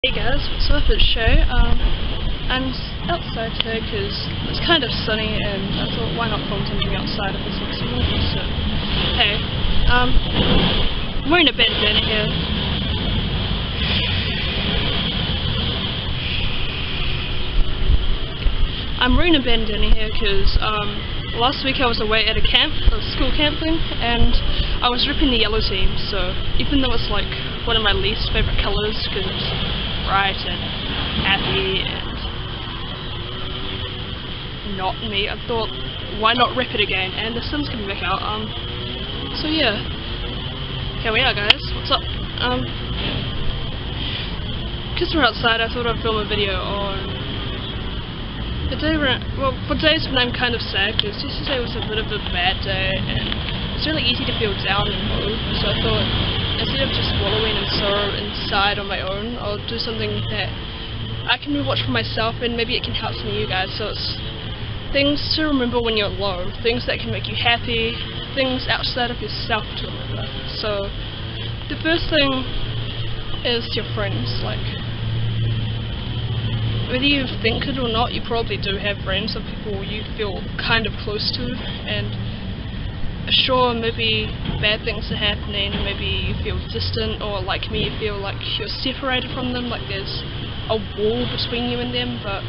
Hey guys, what's up? It's Shay. I'm outside today because it's kind of sunny and I thought why not film something outside if it's like summer. So, hey, I'm wearing a bandana here. I'm wearing a bandana here because last week I was away at a camp, a school camp thing, and I was ripping the yellow team, so even though it's like one of my least favourite colours because it's bright and happy and not me, I thought why not rip it again, and the sun's coming back out, so yeah, here we are guys, what's up? Because we're outside I thought I'd film a video on the day for days when I'm kind of sad, because yesterday was a bit of a bad day, and it's really easy to feel down and low, so I thought, instead of just wallowing in sorrow inside on my own, I'll do something that I can rewatch for myself, and maybe it can help some of you guys, so it's things to remember when you're low, things that can make you happy, things outside of yourself to remember. So, the first thing is your friends, like, whether you think it or not, you probably do have friends or people you feel kind of close to, and sure, maybe bad things are happening, maybe you feel distant, or like me, you feel like you're separated from them, like there's a wall between you and them, but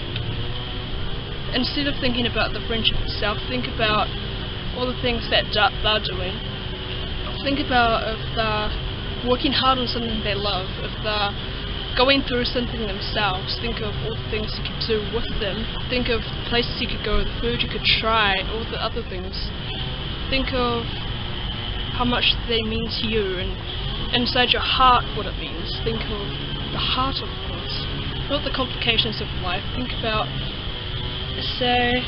instead of thinking about the friendship itself, think about all the things that they're doing. Think about if they're working hard on something they love, if they're going through something themselves, think of all the things you could do with them, think of places you could go, the food you could try, all the other things. Think of how much they mean to you, and inside your heart what it means. Think of the heart of things, not the complications of life. Think about, say,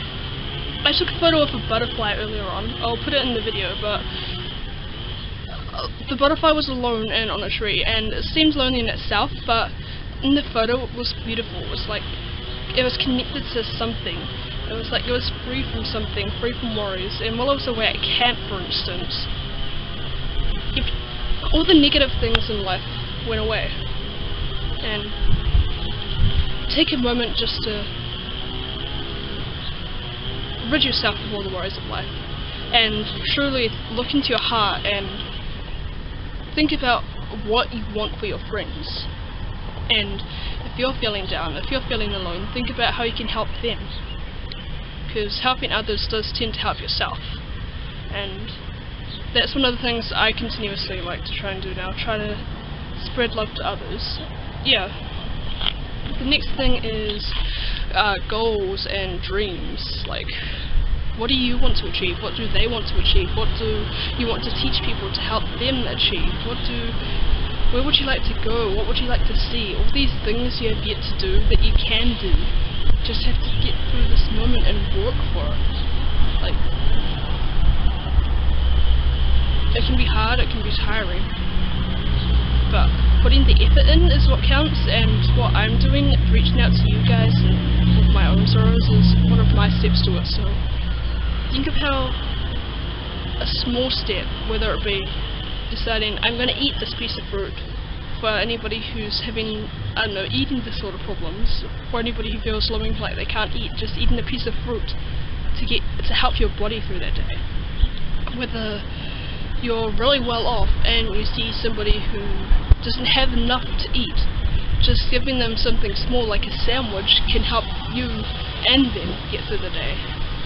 I took a photo of a butterfly earlier on, I'll put it in the video, but the butterfly was alone and on a tree, and it seemed lonely in itself, but in the photo it was beautiful. It was like it was connected to something. It was like it was free from something, free from worries. And while I was away at camp, for instance, all the negative things in life went away. And take a moment just to rid yourself of all the worries of life, and truly look into your heart and think about what you want for your friends. And if you're feeling down, if you're feeling alone, think about how you can help them, because helping others does tend to help yourself, and that's one of the things I continuously like to try and do now, try to spread love to others. Yeah. The next thing is goals and dreams. Like, what do you want to achieve? What do they want to achieve? What do you want to teach people to help them achieve? Where would you like to go? What would you like to see? All these things you have yet to do that you can do. Just have to get through this moment and work for it. Like, it can be hard, it can be tiring, but putting the effort in is what counts, and what I'm doing, reaching out to you guys and with my own sorrows, is one of my steps to it. So think of how a small step, whether it be deciding I'm going to eat this piece of fruit, for anybody who's having, I don't know, eating disorder problems, for anybody who feels longing like they can't eat, just eating a piece of fruit to help your body through that day. Whether you're really well off and you see somebody who doesn't have enough to eat, just giving them something small like a sandwich can help you and them get through the day.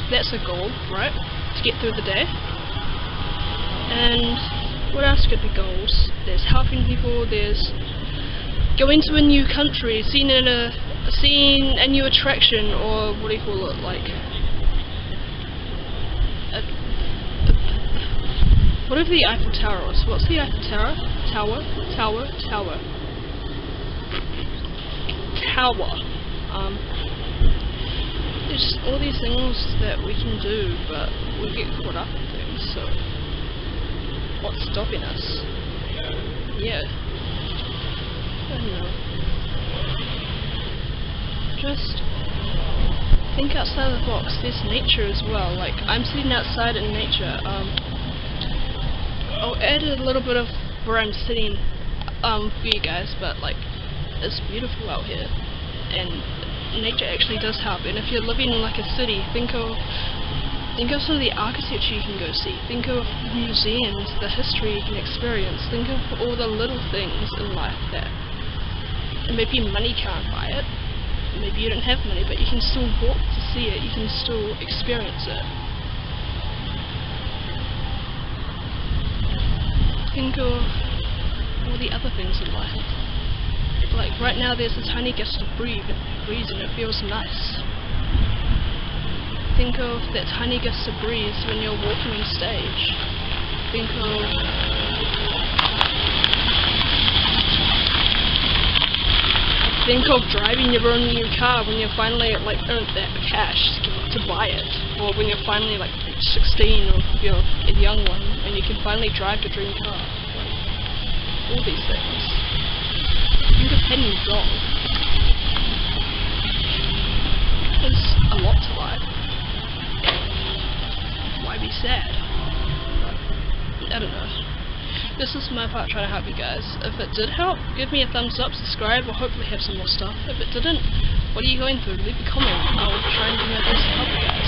That's a goal, right? To get through the day. And what else could be goals? There's helping people, there's going to a new country, seeing a new attraction, or what do you call it, like whatever the Eiffel Tower is. What's the Eiffel Tower? Tower. There's all these things that we can do, but we get caught up in things, so what's stopping us? Yeah. I don't know. Just think outside the box. There's nature as well. Like, I'm sitting outside in nature. I'll add a little bit of where I'm sitting for you guys, but like, is beautiful out here, and nature actually does help. And if you're living in like a city, think of some of the architecture you can go see. Think of museums, the history you can experience. Think of all the little things in life that maybe money can't buy it. Maybe you don't have money, but you can still walk to see it. You can still experience it. Think of all the other things in life. Like right now there's a tiny gust of breeze and it feels nice. Think of that tiny gust of breeze when you're walking on stage. Think of driving your own new car when you finally like earned that cash to buy it, or when you're finally like 16 or you're a young one and you can finally drive your dream car. Like, all these things. Think of petting your dog. There's a lot to life. Why be sad? I don't know. This is my part trying to help you guys. If it did help, give me a thumbs up, subscribe, or hopefully have some more stuff. If it didn't, what are you going through? Leave a comment. I'll try and do my best to help you guys.